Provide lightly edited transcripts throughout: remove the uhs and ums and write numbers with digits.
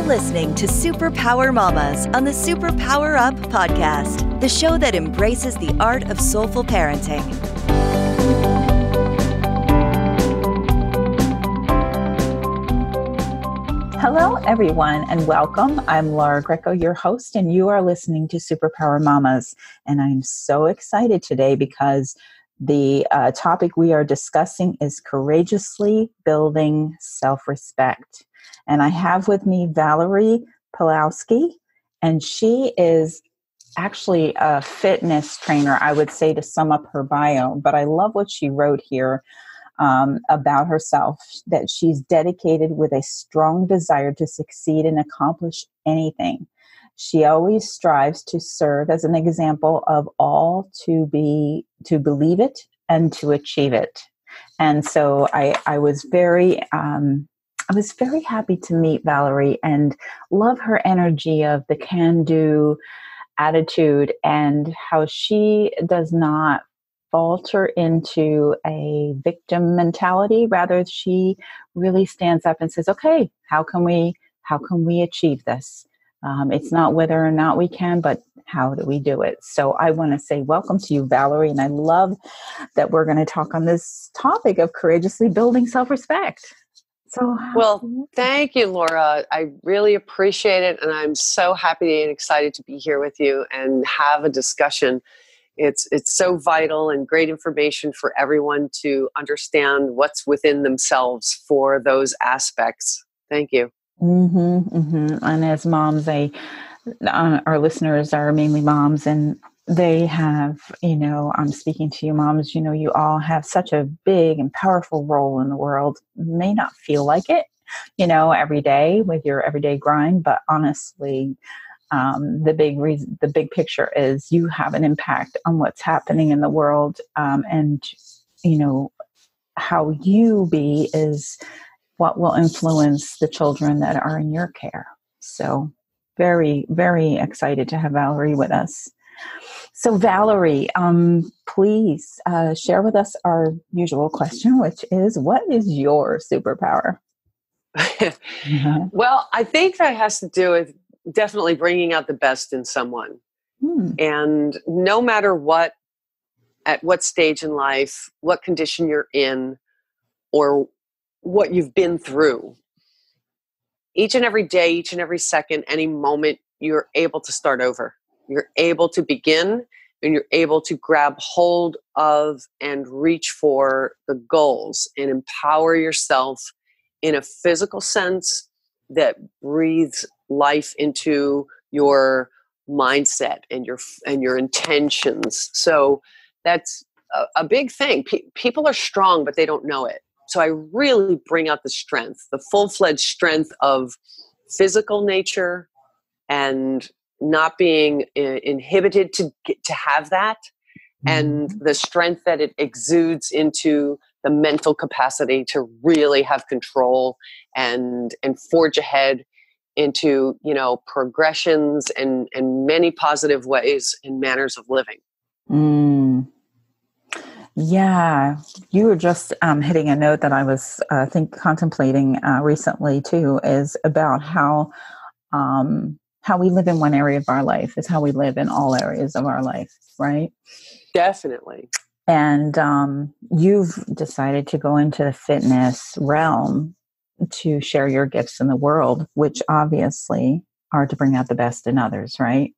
You're listening to SuperPower Mommas on the SuperPower Up podcast, the show that embraces the art of soulful parenting. Hello, everyone, and welcome. I'm Laura Greco, your host, and you are listening to SuperPower Mommas. And I'm so excited today because the topic we are discussing is courageously building self-respect. And I have with me Valerie Pawlowski, and she is actually a fitness trainer, I would say, to sum up her bio. But I love what she wrote here about herself, that she's dedicated with a strong desire to succeed and accomplish anything. She always strives to serve as an example of all to believe it and to achieve it. And so I was very happy to meet Valerie and love her energy of the can-do attitude and how she does not falter into a victim mentality. Rather, she really stands up and says, okay, how can we achieve this? It's not whether or not we can, but how do we do it? So I want to say welcome to you, Valerie. And I love that we're going to talk on this topic of courageously building self-respect. Well, thank you, Laura. I really appreciate it. And I'm so happy and excited to be here with you and have a discussion. It's so vital and great information for everyone to understand what's within themselves for those aspects. Thank you. Mm-hmm, mm-hmm. And as moms, our listeners are mainly moms, and they have, I'm speaking to you moms, you all have such a big and powerful role in the world. May not feel like it, every day with your everyday grind, but honestly, the big picture is you have an impact on what's happening in the world, and how you be is what will influence the children that are in your care. So very, very excited to have Valerie with us. So Valerie, please share with us our usual question, which is, what is your superpower? Well, I think that has to do with definitely bringing out the best in someone. And no matter what, at what stage in life, what condition you're in, or what you've been through, each and every day, each and every second, any moment, you're able to start over. You're able to begin, and you're able to grab hold of and reach for the goals and empower yourself in a physical sense that breathes life into your mindset and your intentions. So that's a big thing. People are strong, but they don't know it. So I really bring out the strength, the full-fledged strength of physical nature and not being inhibited to have that, and the strength that it exudes into the mental capacity to really have control and forge ahead into, progressions and many positive ways and manners of living. Yeah, you were just hitting a note that I was contemplating recently too, is about how we live in one area of our life is how we live in all areas of our life, right? Definitely. And you've decided to go into the fitness realm to share your gifts in the world, which obviously are to bring out the best in others, right?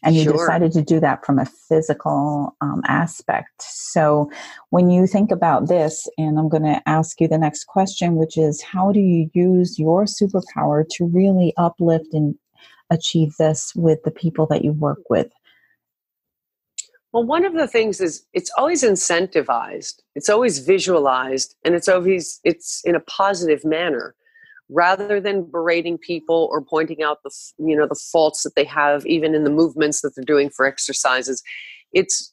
And you decided to do that from a physical aspect. So when you think about this, and I'm going to ask you the next question, which is, how do you use your superpower to really uplift and achieve this with the people that you work with? Well, one of the things is it's always incentivized, it's always visualized, and it's in a positive manner, rather than berating people or pointing out the faults that they have, even in the movements that they're doing for exercises. It's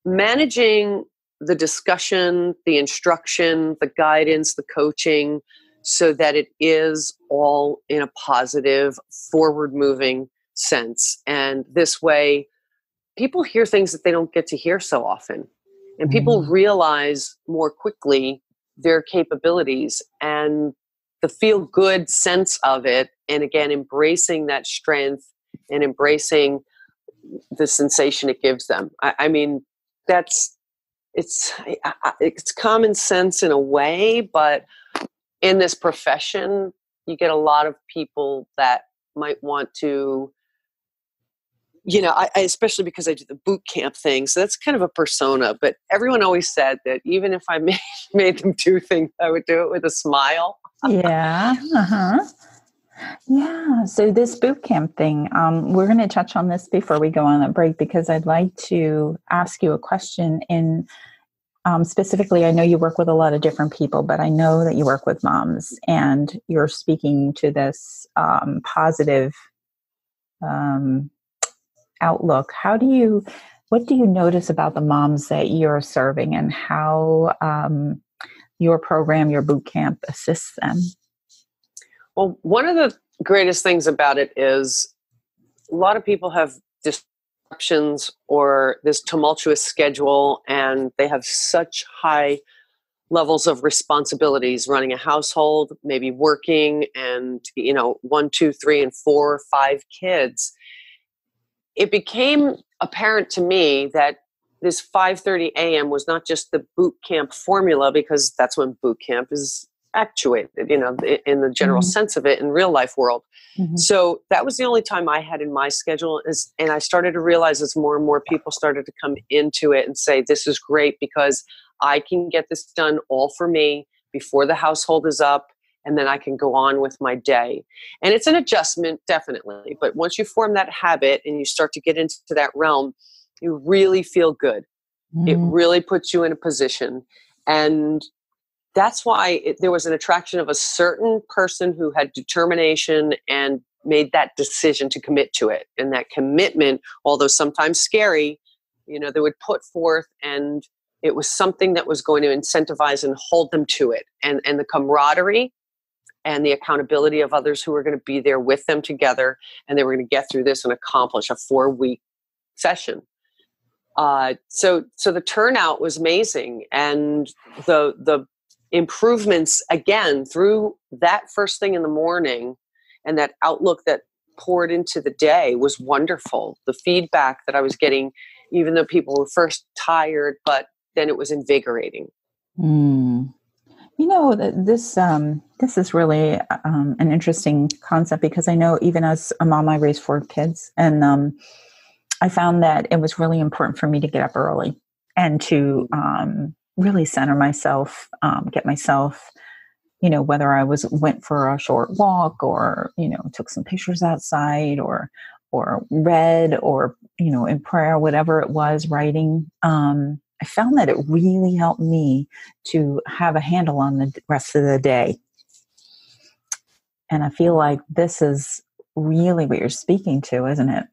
managing the discussion, the instruction, the guidance, the coaching, so that it is all in a positive, forward-moving sense. And this way, people hear things that they don't get to hear so often. And people realize more quickly their capabilities and the feel-good sense of it And again, embracing that strength and embracing the sensation it gives them. I mean, it's common sense in a way, but in this profession, you get a lot of people that might want to, I especially because I do the boot camp thing. So that's kind of a persona, but everyone always said that even if I made them do things, I would do it with a smile. Yeah. Uh-huh. Yeah. So this boot camp thing, we're going to touch on this before we go on a break, because I'd like to ask you a question in specifically, I know you work with a lot of different people, but I know that you work with moms, and you're speaking to this positive outlook. What do you notice about the moms that you're serving, and how your program, your boot camp, assists them? Well, one of the greatest things about it is a lot of people have disruptions or this tumultuous schedule, and they have such high levels of responsibilities running a household, maybe working, and 1, 2, 3, and 4, 5 kids. It became apparent to me that this 5:30 a.m. was not just the boot camp formula, because that's when boot camp is actuated, in the general sense of it in real life world. Mm-hmm. So that was the only time I had in my schedule, and I started to realize as more and more people started to come into it and say, this is great because I can get this done all for me before the household is up, and then I can go on with my day. And it's an adjustment, definitely. But once you form that habit and you start to get into that realm, you really feel good. Mm-hmm. It really puts you in a position. And that's why there was an attraction of a certain person who had determination and made that decision to commit to it. And that commitment, although sometimes scary, they would put forth, and it was something that was going to incentivize and hold them to it. And the camaraderie and the accountability of others who were going to be there with them together, and they were going to get through this and accomplish a 4-week session. So the turnout was amazing, and the improvements, again, through that first thing in the morning and that outlook that poured into the day was wonderful. The feedback that I was getting, even though people were first tired, but then it was invigorating. This is really an interesting concept, because I know even as a mom, I raised 4 kids, and I found that it was really important for me to get up early and to really center myself, get myself, whether I went for a short walk, or, took some pictures outside, or read, or, in prayer, whatever it was, writing. I found that it really helped me to have a handle on the rest of the day. And I feel like this is really what you're speaking to, isn't it?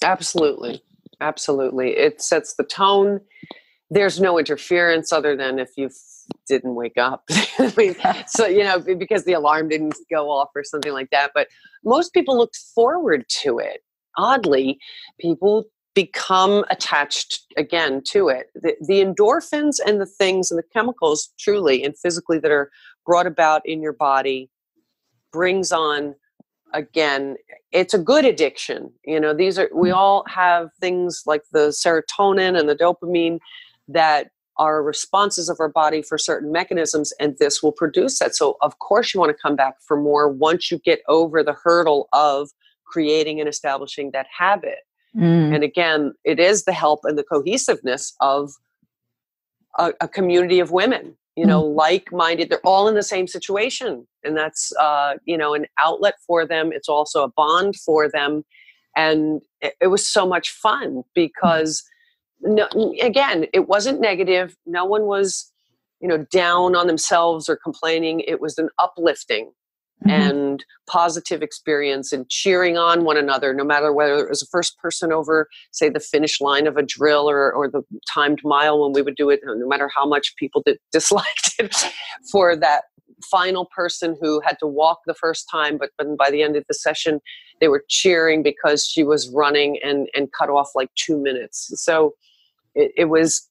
Absolutely. Absolutely. It sets the tone. There's no interference other than if you didn't wake up. I mean, so, because the alarm didn't go off or something like that. But most people look forward to it. Oddly, people become attached again to it. The endorphins and the things and the chemicals truly and physically that are brought about in your body brings on, again, it's a good addiction. We all have things like the serotonin and the dopamine that are responses of our body for certain mechanisms, and this will produce that. So of course you want to come back for more once you get over the hurdle of creating and establishing that habit. And again, it is the help and the cohesiveness of a community of women, like-minded. They're all in the same situation. And that's, an outlet for them. It's also a bond for them. And it was so much fun because, again, it wasn't negative. No one was, down on themselves or complaining. It was an uplifting and positive experience, and cheering on one another, no matter whether it was the first person over, say, the finish line of a drill or the timed mile when we would do it, no matter how much people disliked it, for that final person who had to walk the first time, but by the end of the session, they were cheering because she was running and cut off like 2 minutes. So it was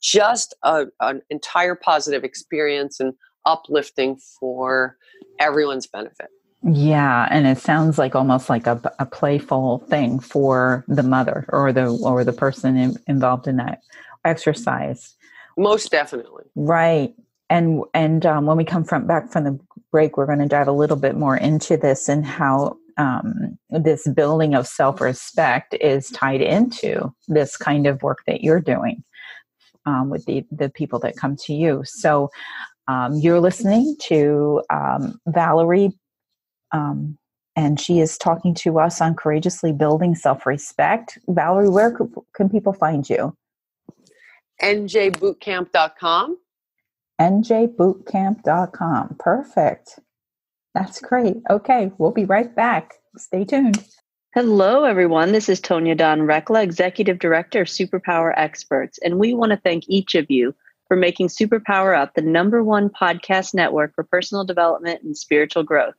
just an entire positive experience and uplifting for everyone's benefit. Yeah, and it sounds like almost like a playful thing for the mother or the person involved in that exercise. Most definitely. Right. And when we come back from the break, we're going to dive a little bit more into this and how this building of self-respect is tied into this kind of work that you're doing with the people that come to you. So you're listening to Valerie, and she is talking to us on courageously building self-respect. Valerie, where can people find you? njbootcamp.com. njbootcamp.com. Perfect. That's great. Okay, we'll be right back. Stay tuned. Hello, everyone. This is Tonya Dawn Rekla, Executive Director of SuperPower Experts, and we want to thank each of you for making SuperPower Up the #1 podcast network for personal development and spiritual growth.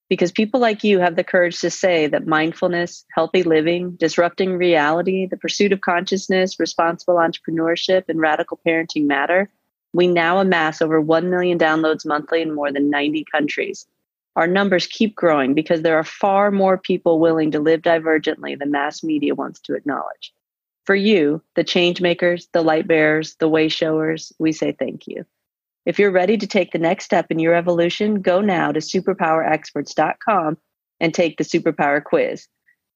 Because people like you have the courage to say that mindfulness, healthy living, disrupting reality, the pursuit of consciousness, responsible entrepreneurship, and radical parenting matter, we now amass over 1 million downloads monthly in more than 90 countries. Our numbers keep growing because there are far more people willing to live divergently than mass media wants to acknowledge. For you, the change makers, the light bearers, the way showers, we say thank you. If you're ready to take the next step in your evolution, go now to superpowerexperts.com and take the Superpower quiz.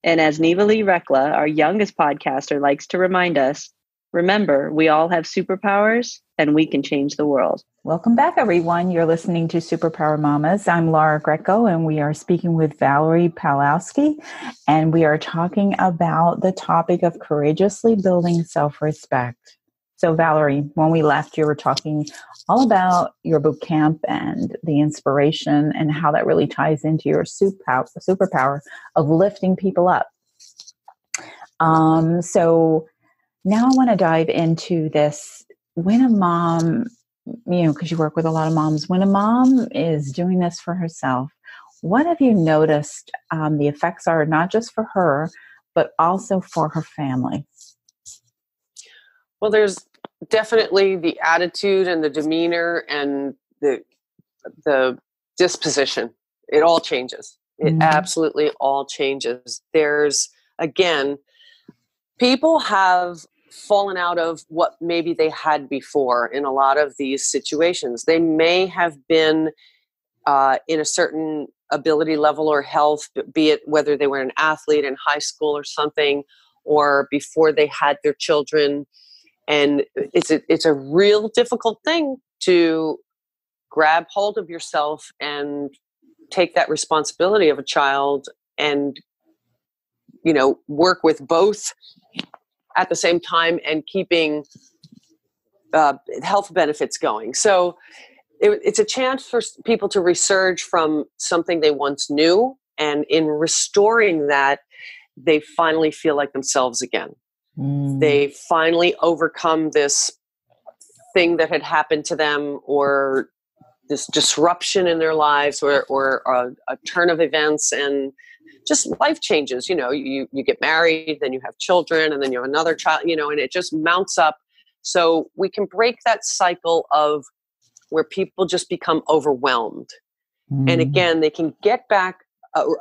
And as Neva Lee Rekla, our youngest podcaster, likes to remind us, remember, we all have superpowers and we can change the world. Welcome back, everyone. You're listening to SuperPower Mommas. I'm Laura Greco, and we are speaking with Valerie Pawlowski, and we are talking about the topic of courageously building self-respect. So, Valerie, when we left, you were talking all about your boot camp and the inspiration and how that really ties into your superpower of lifting people up. So now I want to dive into this. When a mom, because you work with a lot of moms, when a mom is doing this for herself, what have you noticed the effects are not just for her, but also for her family? Well, there's definitely the attitude and the demeanor and the disposition. It all changes. It absolutely all changes. There's, again, people have fallen out of what maybe they had before in a lot of these situations. They may have been in a certain ability level or health, be it whether they were an athlete in high school or something, or before they had their children. And it's a real difficult thing to grab hold of yourself and take that responsibility of a child and, work with both at the same time and keeping health benefits going. So it's a chance for people to resurge from something they once knew. And in restoring that, they finally feel like themselves again. They finally overcome this thing that had happened to them, or this disruption in their lives, or a turn of events, and just life changes. You get married, then you have children, and then you have another child, and it just mounts up. So we can break that cycle of where people just become overwhelmed. And again, they can get back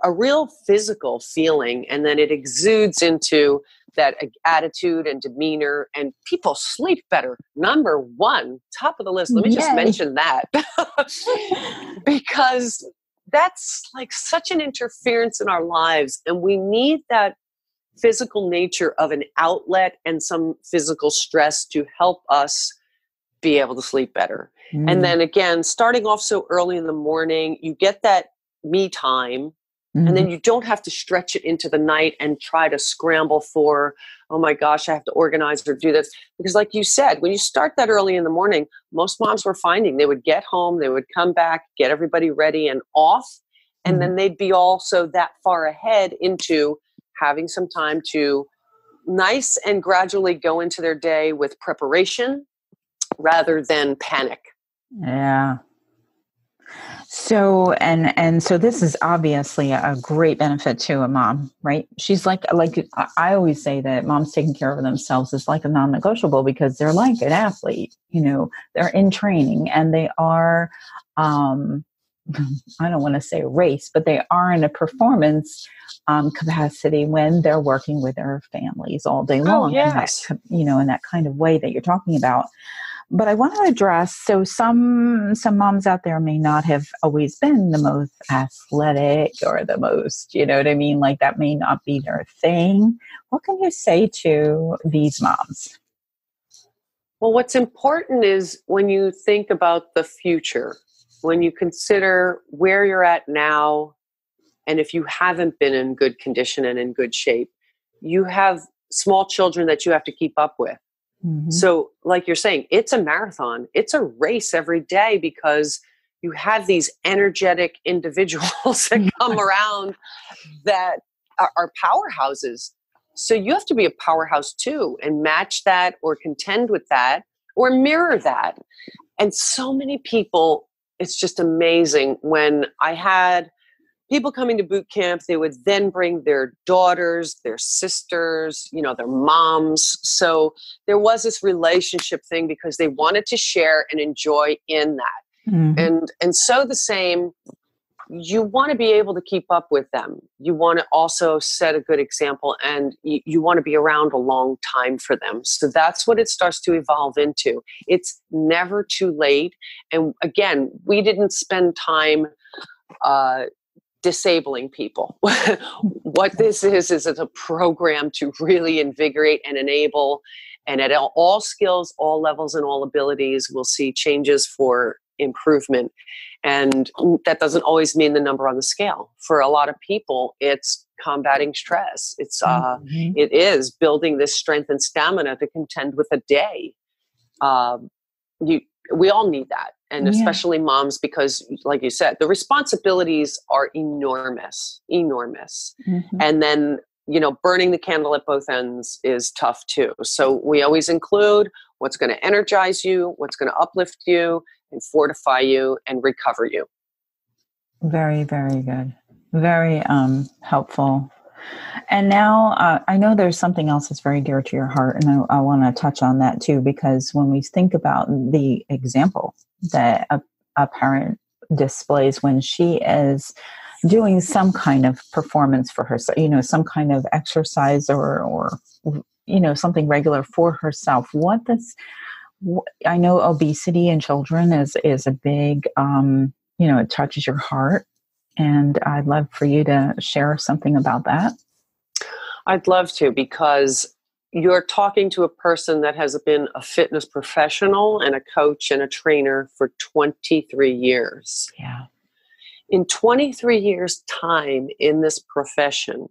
a real physical feeling, and then it exudes into that attitude and demeanor, and people sleep better. Number one, top of the list. Let me just mention that because that's like such an interference in our lives, and we need that physical nature of an outlet and some physical stress to help us be able to sleep better. And then again, starting off so early in the morning, you get that me time. And then you don't have to stretch it into the night and try to scramble for, oh my gosh, I have to organize or do this. Because like you said, when you start that early in the morning, most moms were finding they would get home, they would come back, get everybody ready and off. And then they'd be also that far ahead into having some time to nice and gradually go into their day with preparation rather than panic. Yeah. So, and so this is obviously a great benefit to a mom, right? She's like I always say that moms taking care of themselves is like a non-negotiable, because they're like an athlete, they're in training, and they are, I don't want to say race, but they are in a performance capacity when they're working with their families all day long. Oh, yes. In that kind of way that you're talking about. But I want to address, so some moms out there may not have always been the most athletic or the most, you know what I mean? Like that may not be their thing. What can you say to these moms? Well, what's important is when you think about the future, when you consider where you're at now, and if you haven't been in good condition and in good shape, you have small children that you have to keep up with. Mm-hmm. So like you're saying, it's a marathon. It's a race every day because you have these energetic individuals that come around that are powerhouses. So you have to be a powerhouse too and match that or contend with that or mirror that. And so many people, it's just amazing. When I had people coming to boot camp, they would then bring their daughters, their sisters, their moms. So there was this relationship thing because they wanted to share and enjoy in that. Mm-hmm. And so the same, you want to be able to keep up with them. You want to also set a good example, and you want to be around a long time for them. So that's what it starts to evolve into. It's never too late. And again, we didn't spend time disabling people. What this is it's a program to really invigorate and enable, and at all skills, all levels, and all abilities, we'll see changes for improvement. And that doesn't always mean the number on the scale. For a lot of people, it's combating stress. It is building this strength and stamina to contend with a day. We all need that. And especially moms, because like you said, the responsibilities are enormous. Mm-hmm. And then, burning the candle at both ends is tough too. So we always include what's going to energize you, what's going to uplift you and fortify you and recover you. Very, very good. Very helpful. And now I know there's something else that's very dear to your heart, and I want to touch on that too, because when we think about the example that a parent displays when she is doing some kind of performance for herself, some kind of exercise or something regular for herself, I know obesity in children is a big, it touches your heart. And I'd love for you to share something about that. I'd love to, because you're talking to a person that has been a fitness professional and a coach and a trainer for 23 years. Yeah. In 23 years' time in this profession,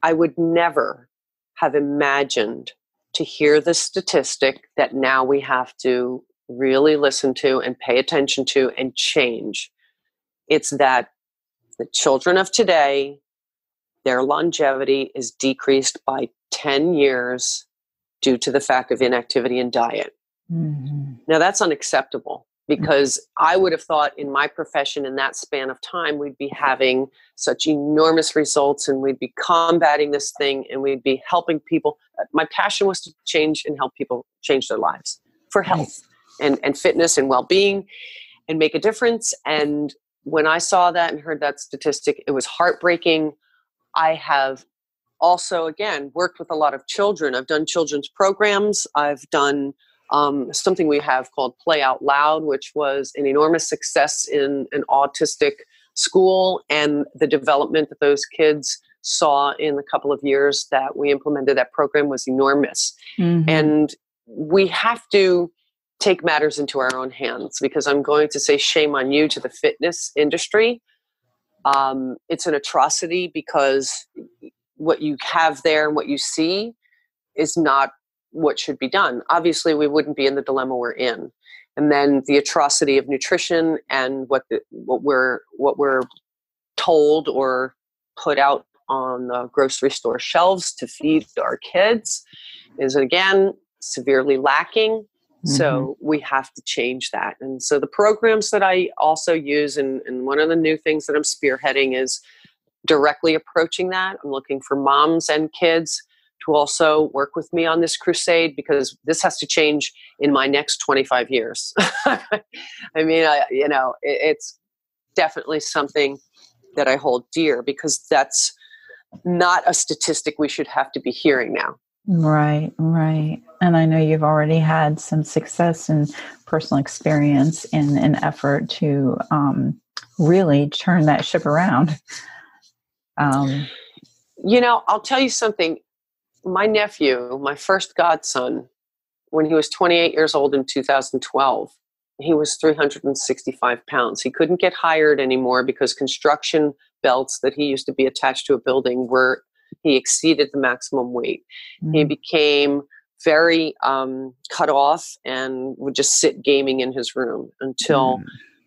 I would never have imagined to hear the statistic that now we have to really listen to and pay attention to and change. It's that the children of today, their longevity is decreased by 10 years due to the fact of inactivity and diet. Mm-hmm. Now that's unacceptable, because I would have thought in my profession in that span of time, we'd be having such enormous results and we'd be combating this thing and we'd be helping people. My passion was to change and help people change their lives for health and fitness and well-being and make a difference. And when I saw that and heard that statistic, it was heartbreaking. I have also, again, worked with a lot of children. I've done children's programs. I've done something we have called Play Out Loud, which was an enormous success in an autistic school, and the development that those kids saw in the couple of years that we implemented that program was enormous. Mm-hmm. And we have to take matters into our own hands, because I'm going to say shame on you to the fitness industry. It's an atrocity, because what you have there and what you see is not what should be done. Obviously, we wouldn't be in the dilemma we're in. And then the atrocity of nutrition and what we're told or put out on the grocery store shelves to feed our kids is, again, severely lacking. Mm-hmm. So we have to change that. And so the programs that I also use, and one of the new things that I'm spearheading is directly approaching that. I'm looking for moms and kids to also work with me on this crusade, because this has to change in my next 25 years. I mean, it's definitely something that I hold dear, because that's not a statistic we should have to be hearing now. Right, right. And I know you've already had some success and personal experience in an effort to really turn that ship around. I'll tell you something. My nephew, my first godson, when he was 28 years old in 2012, he was 365 pounds. He couldn't get hired anymore because construction belts that he used to be attached to a building he exceeded the maximum weight. Mm-hmm. He became very cut off and would just sit gaming in his room until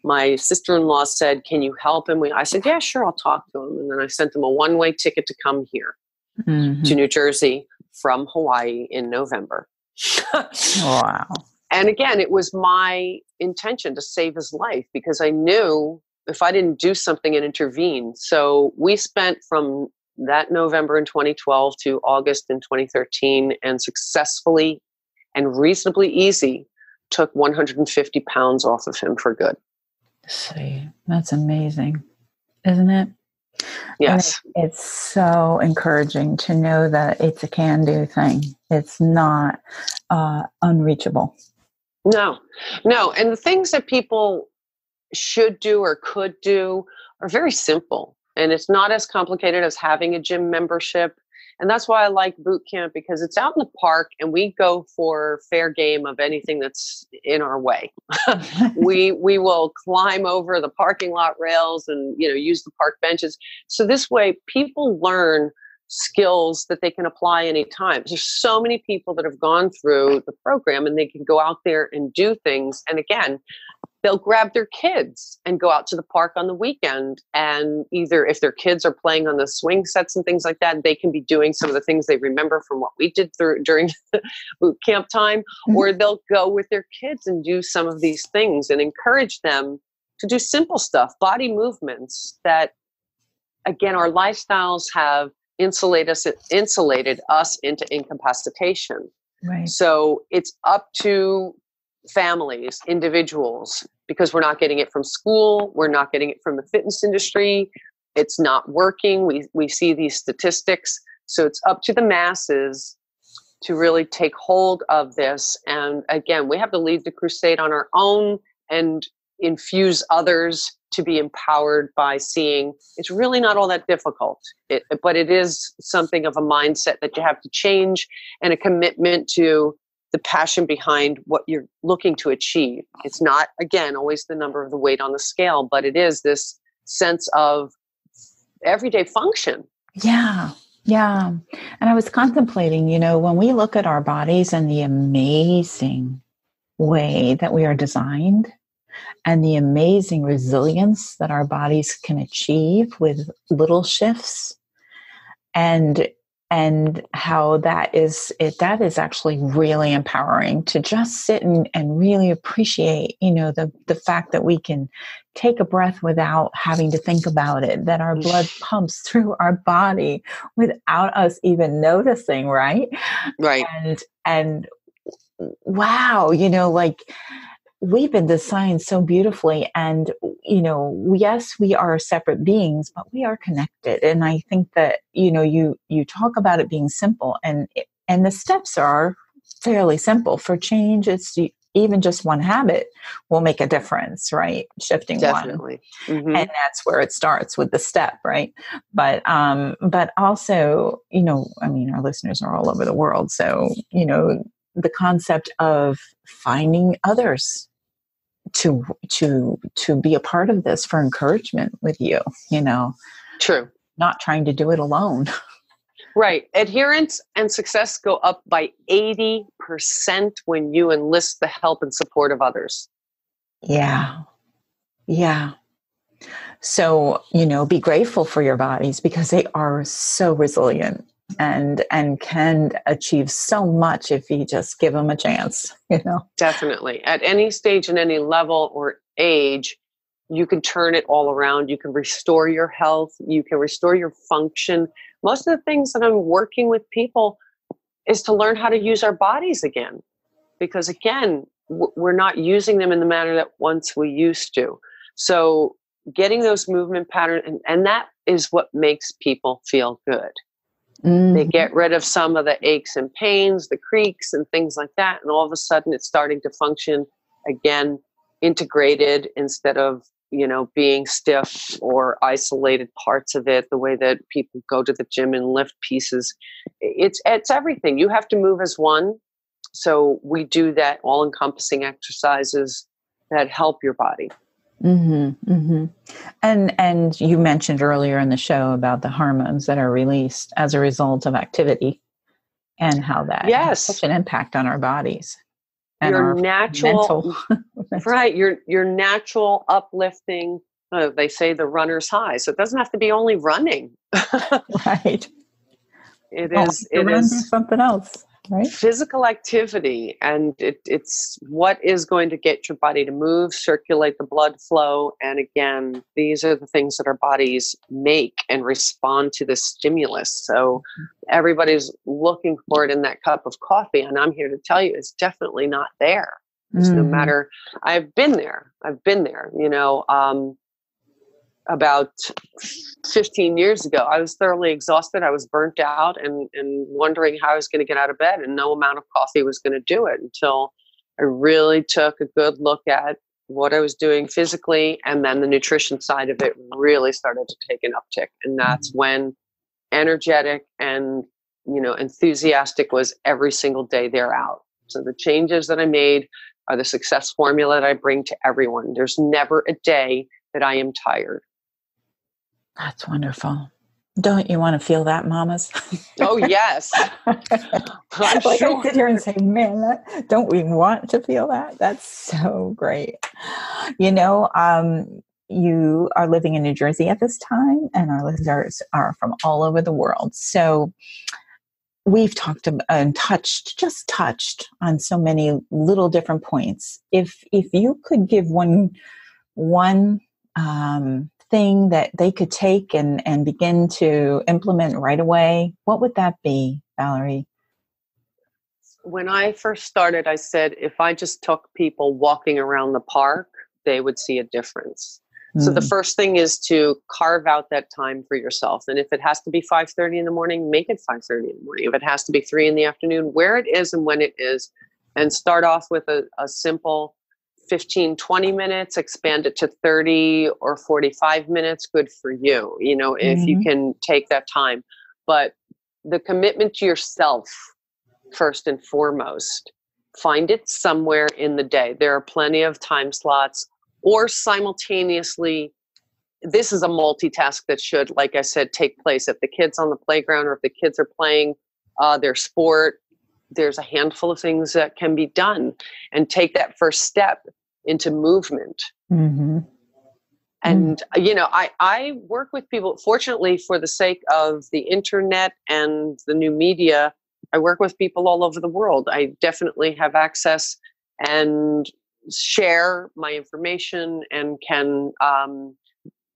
my sister-in-law said, "Can you help him?" I said, "Yeah, sure, I'll talk to him." And then I sent him a one-way ticket to come here to New Jersey from Hawaii in November. Wow. And again, it was my intention to save his life, because I knew if I didn't do something and intervene. So we spent from that November in 2012 to August in 2013, and successfully and reasonably easy took 150 pounds off of him for good. See, that's amazing, isn't it? Yes. It's so encouraging to know that it's a can-do thing. It's not unreachable. No. And the things that people should do or could do are very simple. And it's not as complicated as having a gym membership. And that's why I like boot camp, because it's out in the park and we go for fair game of anything that's in our way. We will climb over the parking lot rails and, use the park benches. So this way people learn skills that they can apply anytime. There's so many people that have gone through the program and they can go out there and do things. And again, they'll grab their kids and go out to the park on the weekend. And either if their kids are playing on the swing sets and things like that, they can be doing some of the things they remember from what we did during boot camp time, or they'll go with their kids and do some of these things and encourage them to do simple stuff, body movements that, again, our lifestyles have insulated us into incapacitation. Right. So it's up to families, individuals, because we're not getting it from school, we're not getting it from the fitness industry, it's not working. We see these statistics. So it's up to the masses to really take hold of this. And again, we have to lead the crusade on our own and infuse others to be empowered by seeing it's really not all that difficult. But it is something of a mindset that you have to change, and a commitment to the passion behind what you're looking to achieve. It's not, again, always the number of the weight on the scale, but it is this sense of everyday function. Yeah. And I was contemplating, when we look at our bodies and the amazing way that we are designed and the amazing resilience that our bodies can achieve with little shifts, and how that is actually really empowering to just sit and really appreciate, the fact that we can take a breath without having to think about it, that our blood pumps through our body without us even noticing, right? Right. And wow, we've been designed so beautifully, and yes, we are separate beings, but we are connected. And I think that you talk about it being simple, and the steps are fairly simple for change. It's even just one habit will make a difference, right? Shifting Definitely. one, and that's where it starts, with the step, right? But also, our listeners are all over the world, so the concept of finding others to be a part of this for encouragement with you, True. Not trying to do it alone. Right. Adherence and success go up by 80% when you enlist the help and support of others. Yeah. So, be grateful for your bodies, because they are so resilient and can achieve so much if you just give them a chance, Definitely. At any stage and any level or age, you can turn it all around. You can restore your health. You can restore your function. Most of the things that I'm working with people is to learn how to use our bodies again, because again, we're not using them in the manner that once we used to. So getting those movement patterns, and that is what makes people feel good. Mm-hmm. They get rid of some of the aches and pains, the creaks and things like that. And all of a sudden it's starting to function again, integrated instead of, being stiff or isolated parts of it, the way that people go to the gym and lift pieces. It's everything. You have to move as one. So we do that all encompassing exercises that help your body. Mm-hmm, mm-hmm. And you mentioned earlier in the show about the hormones that are released as a result of activity and how that has such an impact on our bodies and your our natural mental. Right, your natural uplifting. They say the runner's high, so it doesn't have to be only running. Right. It is something else. Right? Physical activity, and it's what is going to get your body to move, circulate the blood flow. And again, these are the things that our bodies make and respond to the stimulus. So everybody's looking for it in that cup of coffee. And I'm here to tell you, it's definitely not there. Mm-hmm. No matter, I've been there, about 15 years ago, I was thoroughly exhausted. I was burnt out and wondering how I was going to get out of bed, and no amount of coffee was going to do it until I really took a good look at what I was doing physically. And then the nutrition side of it really started to take an uptick. And that's when energetic and, enthusiastic was every single day they're out. So the changes that I made are the success formula that I bring to everyone. There's never a day that I am tired. That's wonderful. Don't you want to feel that, mamas? Oh, yes. I'm sure. I sit here and say, man, don't we want to feel that? That's so great. You are living in New Jersey at this time, and our listeners are from all over the world. So we've talked and touched on so many little different points. If you could give one thing that they could take and begin to implement right away, what would that be, Valerie? When I first started, I said, if I just took people walking around the park, they would see a difference. So the first thing is to carve out that time for yourself. And if it has to be 5:30 in the morning, make it 5:30 in the morning. If it has to be 3 in the afternoon, where it is and when it is, and start off with a simple 15, 20 minutes, expand it to 30 or 45 minutes, good for you, if you can take that time. But the commitment to yourself, first and foremost, find it somewhere in the day. There are plenty of time slots, or simultaneously, this is a multitask that should, like I said, take place. If the kid's on the playground or if the kids are playing their sport, there's a handful of things that can be done, and take that first step into movement. Mm-hmm. And, I work with people, fortunately, for the sake of the internet and the new media, I work with people all over the world. I definitely have access and share my information and can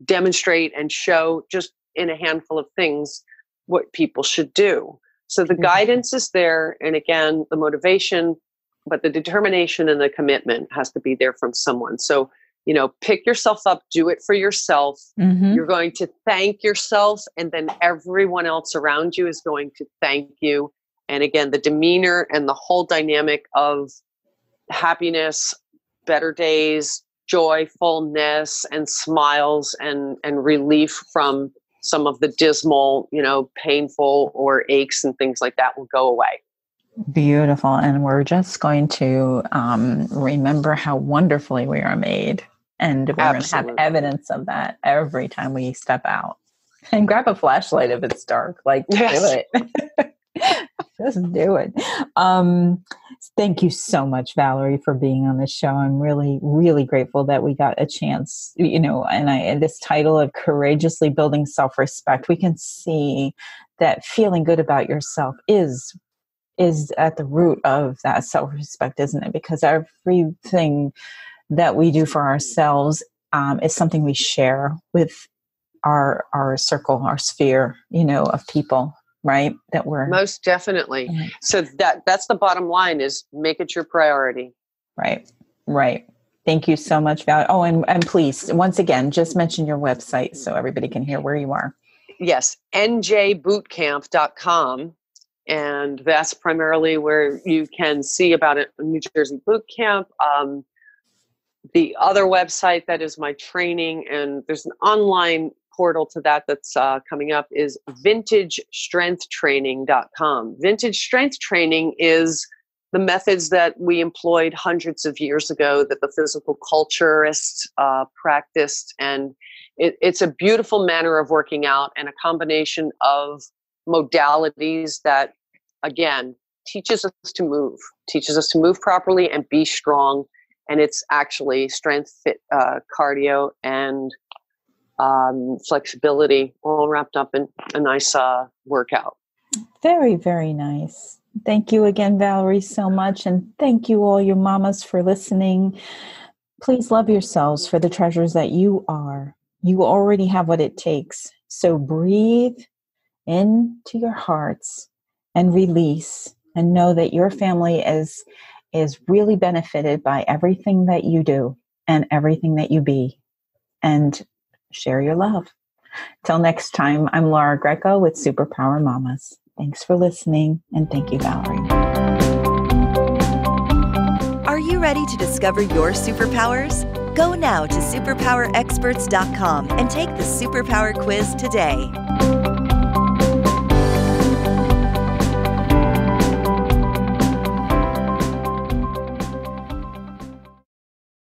demonstrate and show just in a handful of things what people should do. So the guidance is there. And again, the motivation, but the determination and the commitment has to be there from someone. So, pick yourself up, do it for yourself. Mm-hmm. You're going to thank yourself, and then everyone else around you is going to thank you. And again, the demeanor and the whole dynamic of happiness, better days, joyfulness, and smiles and relief from some of the dismal, painful or aches and things like that will go away. Beautiful. And we're just going to remember how wonderfully we are made. And we're going to have evidence of that every time we step out. And grab a flashlight if it's dark. Do it. Just do it. Thank you so much, Valerie, for being on the show. I'm really, really grateful that we got a chance, and this title of Courageously Building Self-Respect, we can see that feeling good about yourself is at the root of that self-respect, isn't it? Because everything that we do for ourselves is something we share with our circle, our sphere, of people, right? That we're most definitely. So that's the bottom line, is make it your priority. Right. Thank you so much, Val. Oh, and please, once again, just mention your website so everybody can hear where you are. Yes, njbootcamp.com. And that's primarily where you can see about it, New Jersey Boot Camp. The other website that is my training, and there's an online portal to that that's coming up, is vintagestrengthtraining.com. Vintage strength training is the methods that we employed hundreds of years ago that the physical culturists practiced. And it's a beautiful manner of working out and a combination of modalities that, again, teaches us to move properly and be strong. And it's actually strength, fit, cardio, and flexibility all wrapped up in a nice workout. Very, very nice. Thank you again, Valerie, so much. And thank you all your mamas for listening. Please love yourselves for the treasures that you are. You already have what it takes. So breathe into your hearts and release, and know that your family is really benefited by everything that you do and everything that you be. And share your love. Till next time, I'm Laura Greco with SuperPower Mommas. Thanks for listening, and thank you, Valerie. Are you ready to discover your superpowers? Go now to superpowerexperts.com and take the Superpower Quiz today.